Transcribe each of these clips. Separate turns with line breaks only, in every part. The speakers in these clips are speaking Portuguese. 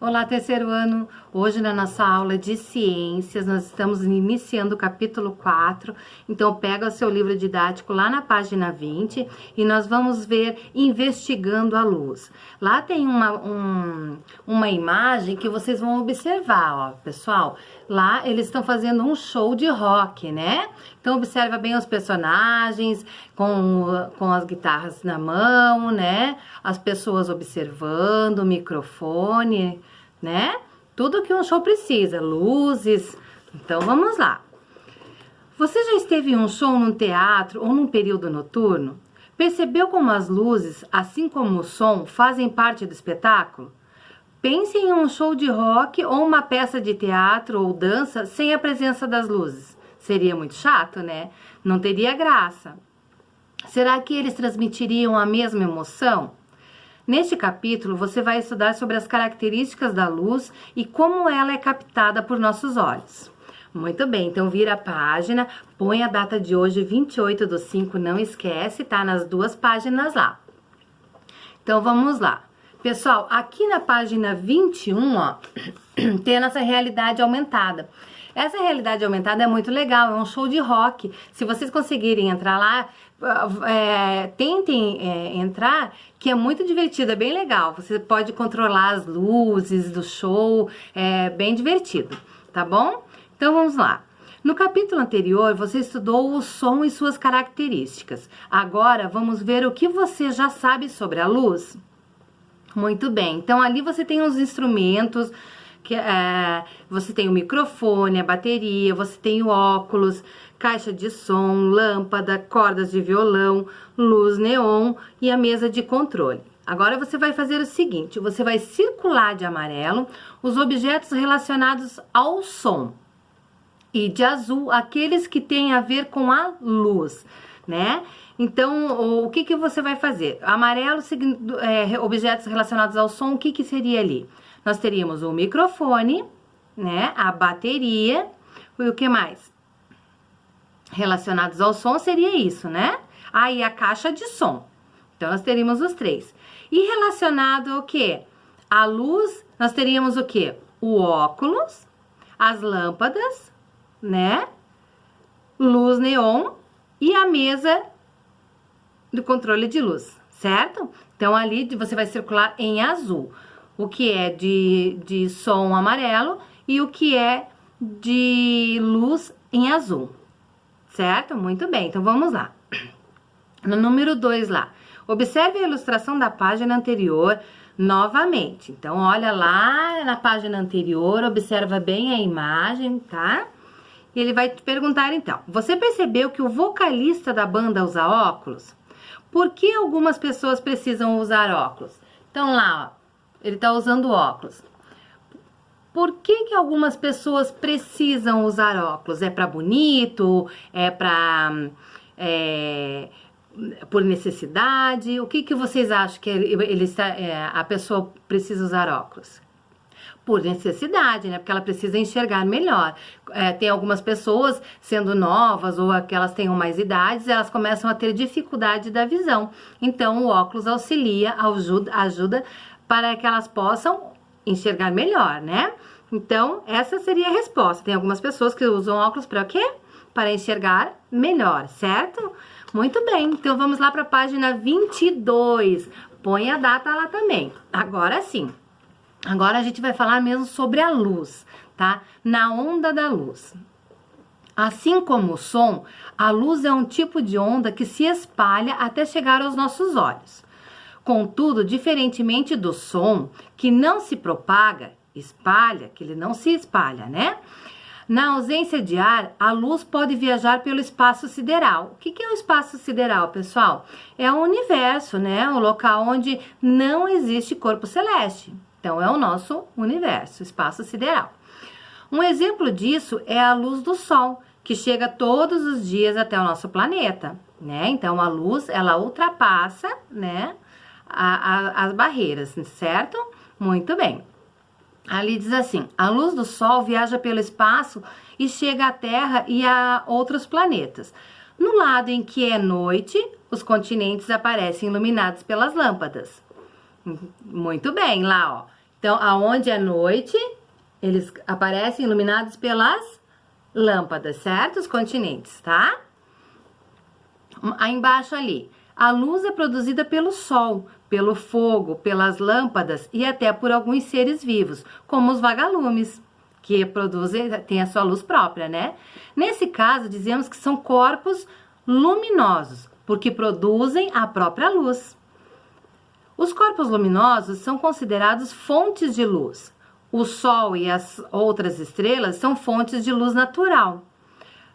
Olá, terceiro ano! Hoje na nossa aula de ciências, nós estamos iniciando o capítulo 4, então pega o seu livro didático lá na página 20 e nós vamos ver investigando a luz. Lá tem uma imagem que vocês vão observar, ó, pessoal. Lá eles estão fazendo um show de rock, né? Então observa bem os personagens com as guitarras na mão, né? As pessoas observando, o microfone, né? Tudo que um show precisa, luzes. Então vamos lá. Você já esteve em um show num teatro ou num período noturno? Percebeu como as luzes, assim como o som, fazem parte do espetáculo? Pense em um show de rock ou uma peça de teatro ou dança sem a presença das luzes. Seria muito chato, né? Não teria graça. Será que eles transmitiriam a mesma emoção? Neste capítulo, você vai estudar sobre as características da luz e como ela é captada por nossos olhos. Muito bem, então vira a página, põe a data de hoje, 28/5, não esquece, tá? Nas duas páginas lá. Então vamos lá. Pessoal, aqui na página 21, ó, tem a nossa realidade aumentada. Essa realidade aumentada é muito legal, é um show de rock. Se vocês conseguirem entrar lá, tentem entrar, que é muito divertido, é bem legal. Você pode controlar as luzes do show, é bem divertido, tá bom? Então vamos lá. No capítulo anterior, você estudou o som e suas características. Agora vamos ver o que você já sabe sobre a luz. Muito bem, então ali você tem os instrumentos, você tem o microfone, a bateria, você tem o óculos, caixa de som, lâmpada, cordas de violão, luz neon e a mesa de controle. Agora você vai fazer o seguinte, você vai circular de amarelo os objetos relacionados ao som e de azul aqueles que têm a ver com a luz, né? Então, o que você vai fazer? Amarelo, objetos relacionados ao som, o que seria ali? Nós teríamos o microfone, né? A bateria e o que mais? Relacionados ao som seria isso, né? Aí a caixa de som. Então, nós teríamos os três. E relacionado ao quê? A luz, nós teríamos o quê? O óculos, as lâmpadas, né? Luz neon e a mesa do controle de luz, certo? Então, ali você vai circular em azul. O que é de som amarelo e o que é de luz em azul, certo? Muito bem, então vamos lá. No número 2 lá, observe a ilustração da página anterior novamente. Então, olha lá na página anterior, observa bem a imagem, tá? E ele vai te perguntar então, você percebeu que o vocalista da banda usa óculos? Por que algumas pessoas precisam usar óculos? Então lá, ó, ele tá usando óculos. Por que algumas pessoas precisam usar óculos? É para bonito? É para por necessidade? O que vocês acham que a pessoa precisa usar óculos? Por necessidade, né? Porque ela precisa enxergar melhor. Tem algumas pessoas, sendo novas ou que elas tenham mais idades, elas começam a ter dificuldade da visão. Então, o óculos auxilia, ajuda para que elas possam enxergar melhor, né? Então, essa seria a resposta. Tem algumas pessoas que usam óculos para quê? Para enxergar melhor, certo? Muito bem, então vamos lá para a página 22. Põe a data lá também. Agora sim. Agora a gente vai falar mesmo sobre a luz, tá? Na onda da luz. Assim como o som, a luz é um tipo de onda que se espalha até chegar aos nossos olhos. Contudo, diferentemente do som, que não se propaga, espalha, que ele não se espalha, né? Na ausência de ar, a luz pode viajar pelo espaço sideral. O que é o espaço sideral, pessoal? É o universo, né? O local onde não existe corpo celeste. Então, é o nosso universo, espaço sideral. Um exemplo disso é a luz do Sol, que chega todos os dias até o nosso planeta, né? Então, a luz, ela ultrapassa, né, as barreiras, certo? Muito bem. Ali diz assim, a luz do Sol viaja pelo espaço e chega à Terra e a outros planetas. No lado em que é noite, os continentes aparecem iluminados pelas lâmpadas. Muito bem, lá, ó. Então, aonde é noite, eles aparecem iluminados pelas lâmpadas, certo? Os continentes, tá? Aí embaixo ali, a luz é produzida pelo sol, pelo fogo, pelas lâmpadas e até por alguns seres vivos, como os vagalumes, que produzem, têm a sua luz própria, né? Nesse caso, dizemos que são corpos luminosos, porque produzem a própria luz. Os corpos luminosos são considerados fontes de luz. O Sol e as outras estrelas são fontes de luz natural.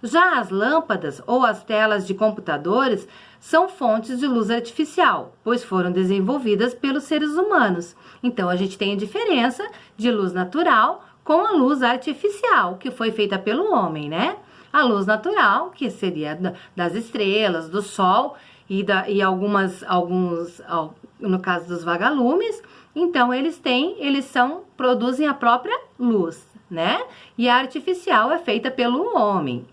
Já as lâmpadas ou as telas de computadores são fontes de luz artificial, pois foram desenvolvidas pelos seres humanos. Então, a gente tem a diferença de luz natural com a luz artificial, que foi feita pelo homem, né? A luz natural, que seria das estrelas, do Sol e alguns, no caso dos vagalumes, então produzem a própria luz, né? E a artificial é feita pelo homem.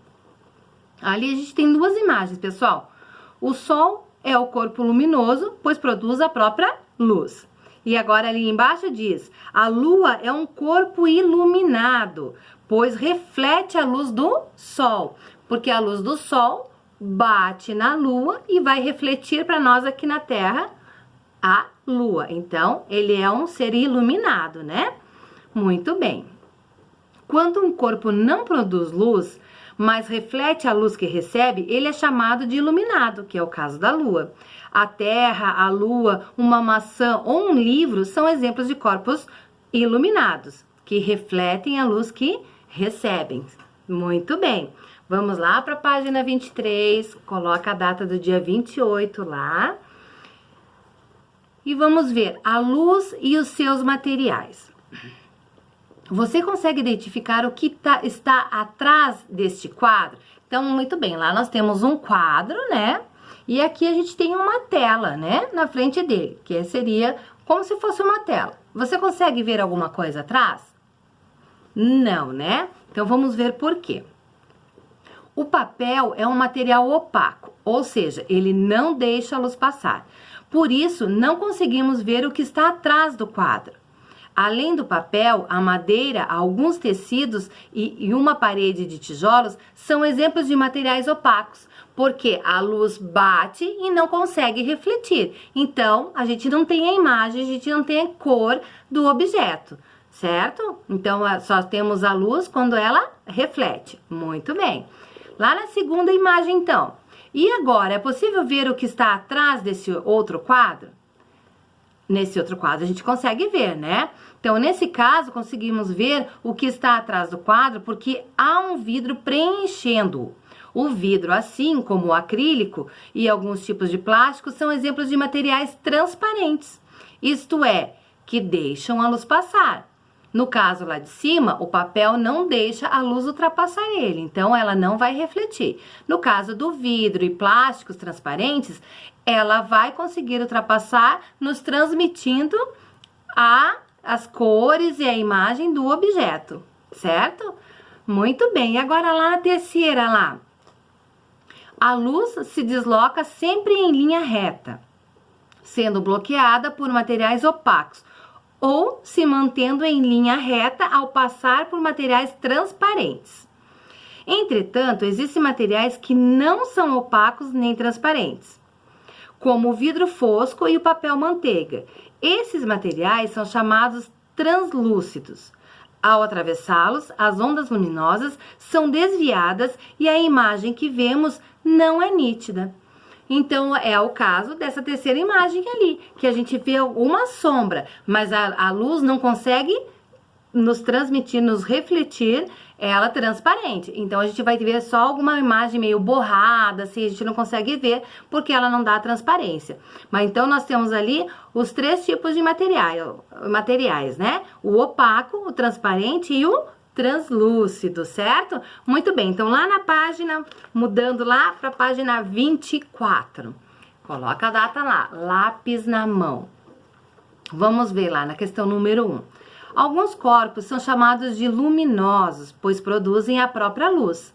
Ali a gente tem duas imagens, pessoal. O Sol é o corpo luminoso, pois produz a própria luz. E agora ali embaixo diz, a Lua é um corpo iluminado, pois reflete a luz do Sol. Porque a luz do Sol bate na Lua e vai refletir para nós aqui na Terra a Lua. Então, ele é um ser iluminado, né? Muito bem. Quando um corpo não produz luz, mas reflete a luz que recebe, ele é chamado de iluminado, que é o caso da Lua. A Terra, a Lua, uma maçã ou um livro são exemplos de corpos iluminados, que refletem a luz que recebem. Muito bem. Vamos lá para a página 23, coloca a data do dia 28 lá. E vamos ver a luz e os seus materiais. Você consegue identificar o que está atrás deste quadro? Então, muito bem, lá nós temos um quadro, né? E aqui a gente tem uma tela, né? Na frente dele, que seria como se fosse uma tela. Você consegue ver alguma coisa atrás? Não, né? Então, vamos ver por quê. O papel é um material opaco, ou seja, ele não deixa a luz passar. Por isso, não conseguimos ver o que está atrás do quadro. Além do papel, a madeira, alguns tecidos e uma parede de tijolos são exemplos de materiais opacos, porque a luz bate e não consegue refletir. Então, a gente não tem a imagem, a gente não tem a cor do objeto, certo? Então, só temos a luz quando ela reflete. Muito bem. Lá na segunda imagem, então. E agora, é possível ver o que está atrás desse outro quadro? Nesse outro quadro a gente consegue ver, né? Então, nesse caso, conseguimos ver o que está atrás do quadro porque há um vidro preenchendo-o. O vidro, assim como o acrílico e alguns tipos de plástico, são exemplos de materiais transparentes. Isto é, que deixam a luz passar. No caso lá de cima, o papel não deixa a luz ultrapassar ele, então ela não vai refletir. No caso do vidro e plásticos transparentes, ela vai conseguir ultrapassar, nos transmitindo as cores e a imagem do objeto, certo? Muito bem, e agora lá na terceira lá. A luz se desloca sempre em linha reta, sendo bloqueada por materiais opacos, ou se mantendo em linha reta ao passar por materiais transparentes. Entretanto, existem materiais que não são opacos nem transparentes, como o vidro fosco e o papel manteiga. Esses materiais são chamados translúcidos. Ao atravessá-los, as ondas luminosas são desviadas e a imagem que vemos não é nítida. Então, é o caso dessa terceira imagem ali, que a gente vê uma sombra, mas a luz não consegue nos transmitir, nos refletir ela transparente. Então, a gente vai ver só alguma imagem meio borrada, assim, a gente não consegue ver, porque ela não dá transparência. Mas, então, nós temos ali os três tipos de materiais, né? O opaco, o transparente e o translúcido, certo? Muito bem, então lá na página, mudando lá para a página 24, coloca a data lá, lápis na mão. Vamos ver lá na questão número 1. Alguns corpos são chamados de luminosos, pois produzem a própria luz.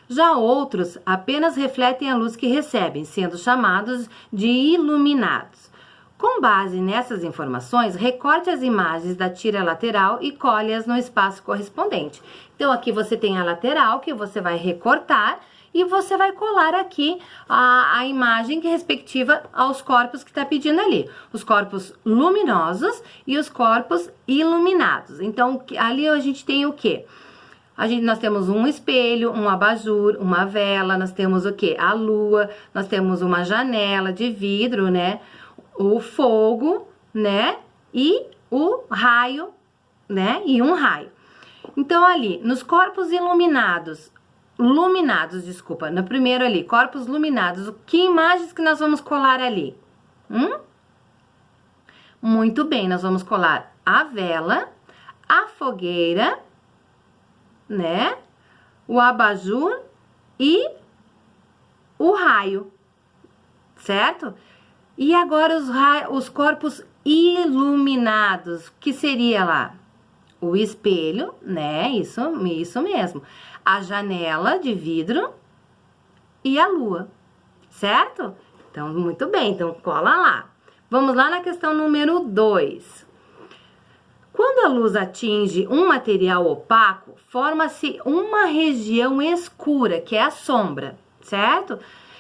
Já outros apenas refletem a luz que recebem, sendo chamados de iluminados. Com base nessas informações, recorte as imagens da tira lateral e colhe-as no espaço correspondente. Então, aqui você tem a lateral que você vai recortar e você vai colar aqui a imagem que é respectiva aos corpos que está pedindo ali. Os corpos luminosos e os corpos iluminados. Então, ali a gente tem o quê? Nós temos um espelho, um abajur, uma vela, nós temos o quê? A lua, nós temos uma janela de vidro, né? O fogo, né? E o raio, né? E um raio. Então, ali, nos corpos iluminados, no primeiro ali, corpos iluminados, que imagens que nós vamos colar ali? Muito bem, nós vamos colar a vela, a fogueira, né? O abajur e o raio, certo? E agora os corpos iluminados, que seria lá? O espelho, né? Isso mesmo. A janela de vidro e a lua, certo? Então, muito bem. Então, cola lá. Vamos lá na questão número 2. Quando a luz atinge um material opaco, forma-se uma região escura, que é a sombra, certo?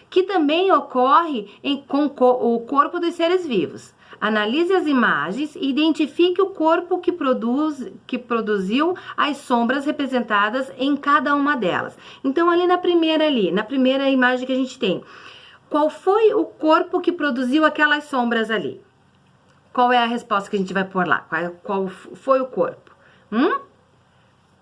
Que também ocorre com o corpo dos seres vivos. Analise as imagens e identifique o corpo que produziu as sombras representadas em cada uma delas. Então, na primeira imagem que a gente tem, qual foi o corpo que produziu aquelas sombras ali? Qual é a resposta que a gente vai pôr lá? Qual foi o corpo?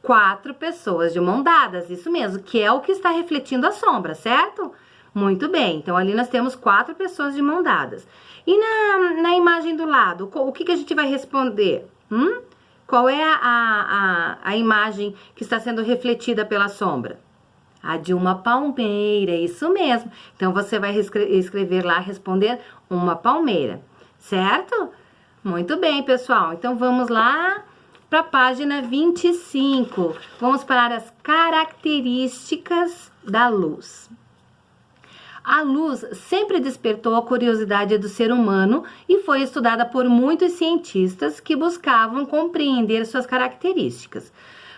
4 pessoas de mão dadas, isso mesmo, que é o que está refletindo a sombra, certo? Muito bem, então ali nós temos 4 pessoas de mão dadas. E na imagem do lado, o que a gente vai responder? Qual é a imagem que está sendo refletida pela sombra? A de uma palmeira, isso mesmo. Então, você vai escrever lá, responder uma palmeira, certo? Muito bem, pessoal. Então, vamos lá para a página 25. Vamos para as características da luz. A luz sempre despertou a curiosidade do ser humano e foi estudada por muitos cientistas que buscavam compreender suas características.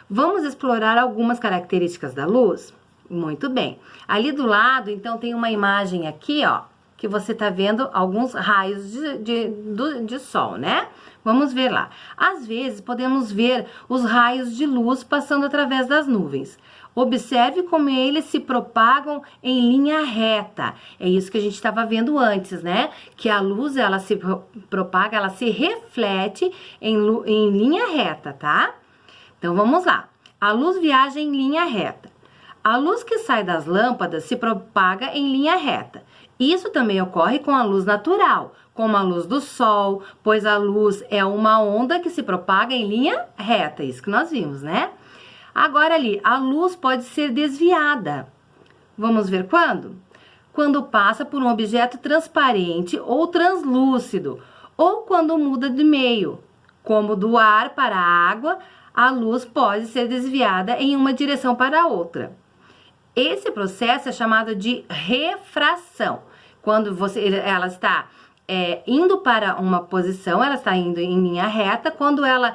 Vamos explorar algumas características da luz? Muito bem. Ali do lado, então, tem uma imagem aqui, ó, que você tá vendo alguns raios de sol, né? Vamos ver lá. Às vezes, podemos ver os raios de luz passando através das nuvens. Observe como eles se propagam em linha reta. É isso que a gente estava vendo antes, né? Que a luz, ela se propaga, ela se reflete em linha reta, tá? Então, vamos lá. A luz viaja em linha reta. A luz que sai das lâmpadas se propaga em linha reta. Isso também ocorre com a luz natural, como a luz do sol, pois a luz é uma onda que se propaga em linha reta. Isso que nós vimos, né? Agora ali, a luz pode ser desviada. Vamos ver quando? Quando passa por um objeto transparente ou translúcido, ou quando muda de meio, como do ar para a água, a luz pode ser desviada em uma direção para outra. Esse processo é chamado de refração. Quando ela está indo para uma posição, ela está indo em linha reta, quando ela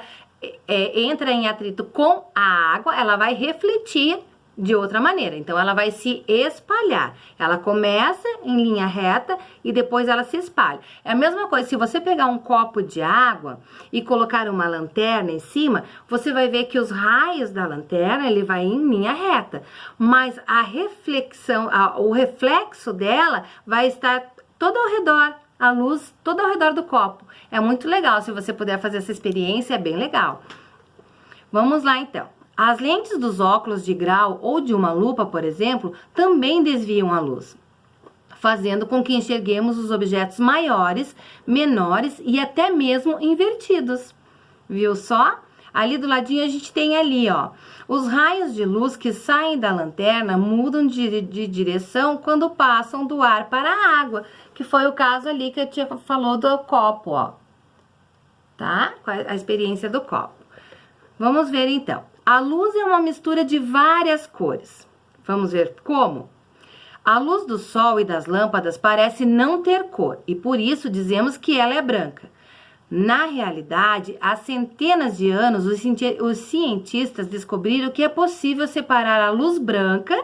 entra em atrito com a água, ela vai refletir de outra maneira. Então, ela vai se espalhar. Ela começa em linha reta e depois ela se espalha. É a mesma coisa, se você pegar um copo de água e colocar uma lanterna em cima, você vai ver que os raios da lanterna, ele vai em linha reta. Mas a reflexão, o reflexo dela vai estar todo ao redor. A luz todo ao redor do copo. É muito legal, se você puder fazer essa experiência, é bem legal. Vamos lá, então. As lentes dos óculos de grau ou de uma lupa, por exemplo, também desviam a luz, fazendo com que enxerguemos os objetos maiores, menores e até mesmo invertidos. Viu só? Ali do ladinho a gente tem ali, ó, os raios de luz que saem da lanterna mudam de direção quando passam do ar para a água, que foi o caso ali que eu falou do copo, ó. Tá? A experiência do copo. Vamos ver então. A luz é uma mistura de várias cores. Vamos ver como? A luz do sol e das lâmpadas parece não ter cor e por isso dizemos que ela é branca. Na realidade, há centenas de anos, os cientistas descobriram que é possível separar a luz branca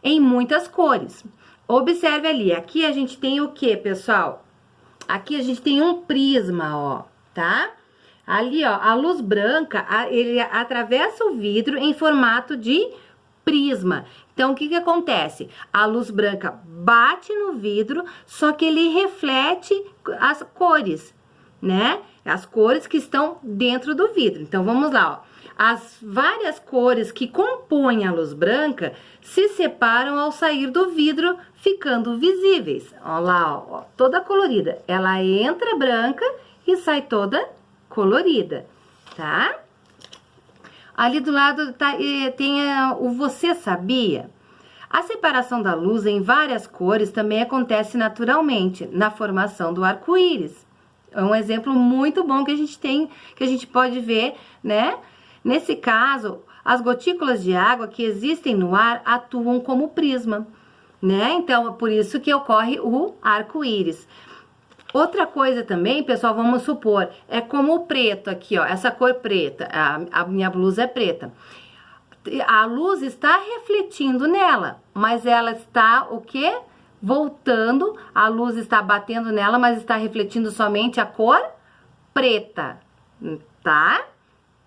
em muitas cores. Observe ali, aqui a gente tem o que, pessoal? Aqui a gente tem um prisma, ó, tá? Ali, ó, a luz branca, ele atravessa o vidro em formato de prisma. Então, o que que acontece? A luz branca bate no vidro, só que ele reflete as cores, né? As cores que estão dentro do vidro. Então, vamos lá, ó. As várias cores que compõem a luz branca se separam ao sair do vidro, ficando visíveis. Olha lá, ó, toda colorida. Ela entra branca e sai toda colorida, tá? Ali do lado tem o Você Sabia? A separação da luz em várias cores também acontece naturalmente na formação do arco-íris. É um exemplo muito bom que a gente tem, que a gente pode ver, né? Nesse caso, as gotículas de água que existem no ar atuam como prisma, né? Então, é por isso que ocorre o arco-íris. Outra coisa também, pessoal, vamos supor, é como o preto aqui, ó, essa cor preta, a minha blusa é preta. A luz está refletindo nela, mas ela está, o quê? Voltando, a luz está batendo nela, mas está refletindo somente a cor preta, tá?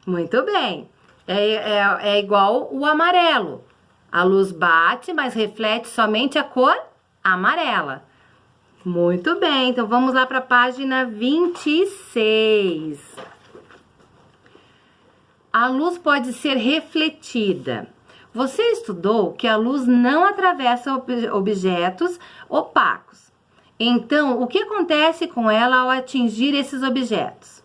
Muito bem. É igual o amarelo. A luz bate, mas reflete somente a cor amarela. Muito bem, então vamos lá para a página 26. A luz pode ser refletida. Você estudou que a luz não atravessa objetos opacos. Então, o que acontece com ela ao atingir esses objetos?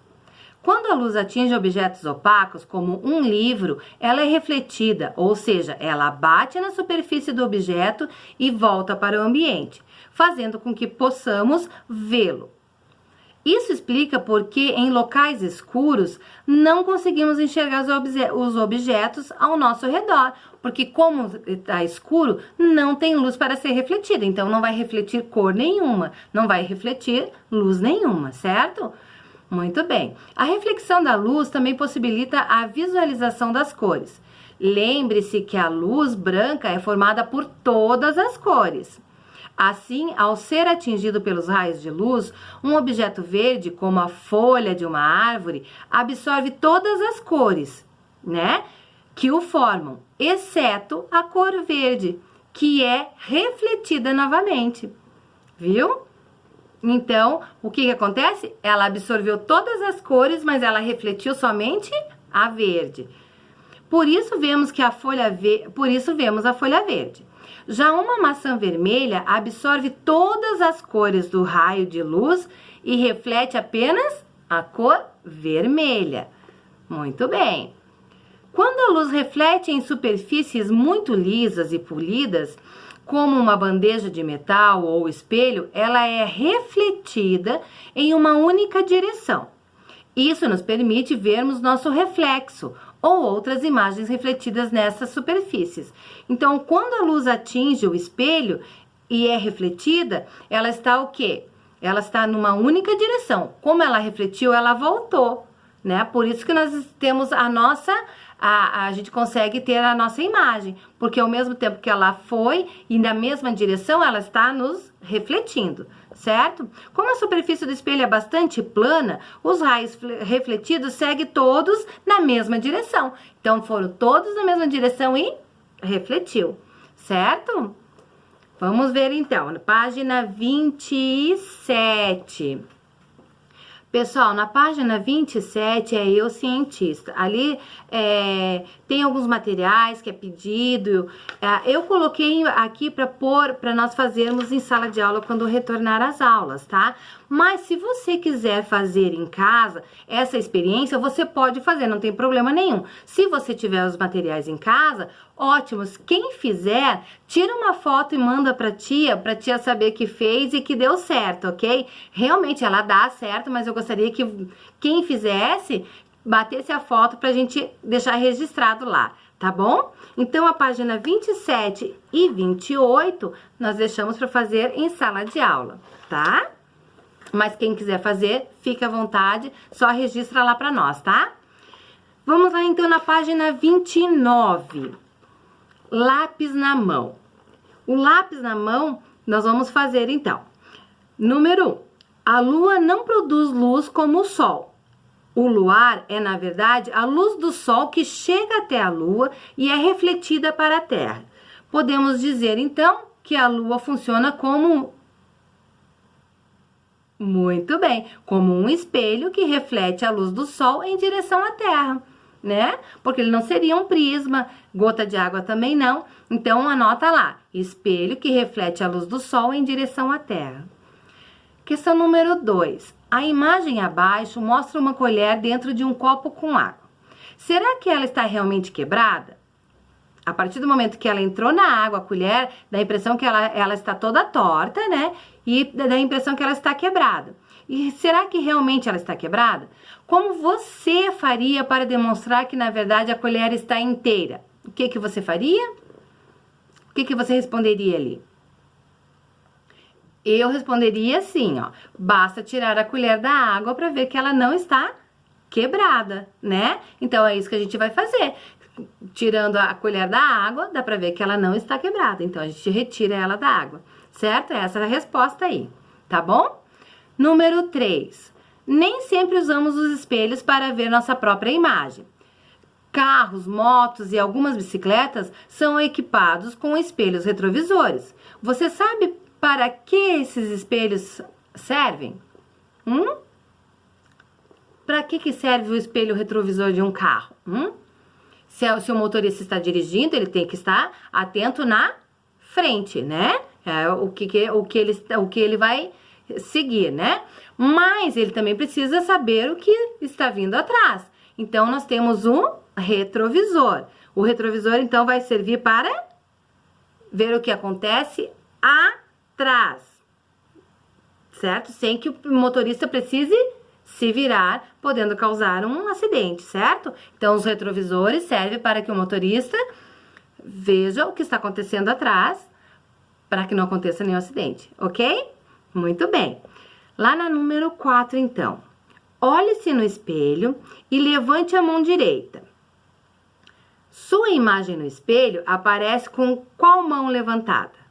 Quando a luz atinge objetos opacos, como um livro, ela é refletida, ou seja, ela bate na superfície do objeto e volta para o ambiente, fazendo com que possamos vê-lo. Isso explica por que em locais escuros não conseguimos enxergar os objetos ao nosso redor, porque como está escuro, não tem luz para ser refletida, então não vai refletir cor nenhuma, não vai refletir luz nenhuma, certo? Muito bem. A reflexão da luz também possibilita a visualização das cores. Lembre-se que a luz branca é formada por todas as cores. Assim, ao ser atingido pelos raios de luz, um objeto verde, como a folha de uma árvore, absorve todas as cores, né, que o formam, exceto a cor verde, que é refletida novamente. Viu? Então, o que acontece? Ela absorveu todas as cores, mas ela refletiu somente a verde. Por isso vemos a folha verde. Já uma maçã vermelha absorve todas as cores do raio de luz e reflete apenas a cor vermelha. Muito bem. Quando a luz reflete em superfícies muito lisas e polidas, como uma bandeja de metal ou espelho, ela é refletida em uma única direção. Isso nos permite vermos nosso reflexo ou outras imagens refletidas nessas superfícies. Então, quando a luz atinge o espelho e é refletida, ela está o quê? Ela está numa única direção. Como ela refletiu, ela voltou, né? Por isso que nós temos a gente consegue ter a nossa imagem, porque ao mesmo tempo que ela foi e na mesma direção, ela está nos refletindo, certo? Como a superfície do espelho é bastante plana, os raios refletidos seguem todos na mesma direção. Então, foram todos na mesma direção e refletiu, certo? Vamos ver então, na página 27. Pessoal, na página 27 é Eu Cientista. Ali tem alguns materiais que é pedido. Eu coloquei aqui para nós fazermos em sala de aula quando retornar às aulas, tá? Mas se você quiser fazer em casa essa experiência, você pode fazer, não tem problema nenhum. Se você tiver os materiais em casa, ótimos. Quem fizer, tira uma foto e manda pra tia saber que fez e que deu certo, ok? Realmente ela dá certo, mas eu gostaria que quem fizesse batesse a foto pra gente deixar registrado lá, tá bom? Então, a página 27 e 28, nós deixamos para fazer em sala de aula, tá? Mas quem quiser fazer, fica à vontade, só registra lá pra nós, tá? Vamos lá, então, na página 29. Lápis na mão. O lápis na mão, nós vamos fazer, então. Número 1. A lua não produz luz como o sol. O luar é, na verdade, a luz do sol que chega até a lua e é refletida para a terra. Podemos dizer, então, que a lua funciona como... Muito bem, como um espelho que reflete a luz do sol em direção à terra, né? Porque ele não seria um prisma, gota de água também não. Então, anota lá, espelho que reflete a luz do sol em direção à terra. Questão número 2. A imagem abaixo mostra uma colher dentro de um copo com água. Será que ela está realmente quebrada? A partir do momento que ela entrou na água, a colher, dá a impressão que ela está toda torta, né? E dá a impressão que ela está quebrada. E será que realmente ela está quebrada? Como você faria para demonstrar que, na verdade, a colher está inteira? O que que você faria? O que que você responderia ali? Eu responderia assim, ó. Basta tirar a colher da água para ver que ela não está quebrada, né? Então, é isso que a gente vai fazer. Tirando a colher da água, dá pra ver que ela não está quebrada. Então, a gente retira ela da água, certo? Essa é a resposta aí, tá bom? Número 3. Nem sempre usamos os espelhos para ver nossa própria imagem. Carros, motos e algumas bicicletas são equipados com espelhos retrovisores. Você sabe para que esses espelhos servem? Para que serve o espelho retrovisor de um carro? Se o motorista está dirigindo, ele tem que estar atento na frente, né? É o que ele vai seguir, né? Mas ele também precisa saber o que está vindo atrás. Então, nós temos um retrovisor. O retrovisor, então, vai servir para ver o que acontece atrás, certo? Sem que o motorista precise se virar, podendo causar um acidente, certo? Então, os retrovisores servem para que o motorista veja o que está acontecendo atrás, para que não aconteça nenhum acidente, ok? Muito bem. Lá na número 4, então. Olhe-se no espelho e levante a mão direita. Sua imagem no espelho aparece com qual mão levantada?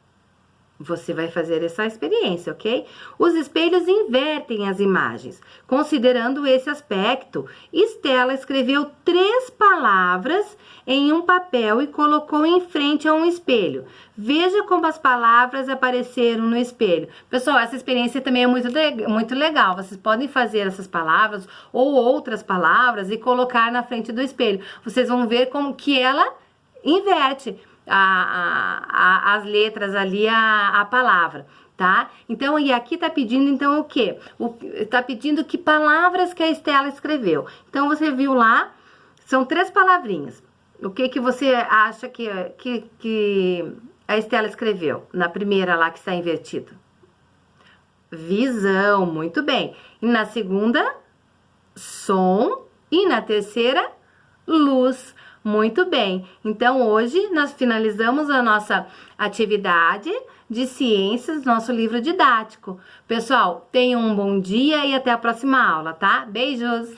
Você vai fazer essa experiência, ok? Os espelhos invertem as imagens. Considerando esse aspecto, Estela escreveu 3 palavras em um papel e colocou em frente a um espelho. Veja como as palavras apareceram no espelho. Pessoal, essa experiência também é muito legal. Vocês podem fazer essas palavras ou outras palavras e colocar na frente do espelho. Vocês vão ver como que ela inverte as letras ali, a palavra, tá? Então, e aqui tá pedindo, então, o quê? Tá pedindo que palavras que a Estela escreveu. Então, você viu lá, são 3 palavrinhas. O que que você acha que a Estela escreveu? Na primeira lá, que está invertido. Visão, muito bem. E na segunda, som. E na terceira, luz. Muito bem, então hoje nós finalizamos a nossa atividade de ciências, nosso livro didático. Pessoal, tenham um bom dia e até a próxima aula, tá? Beijos!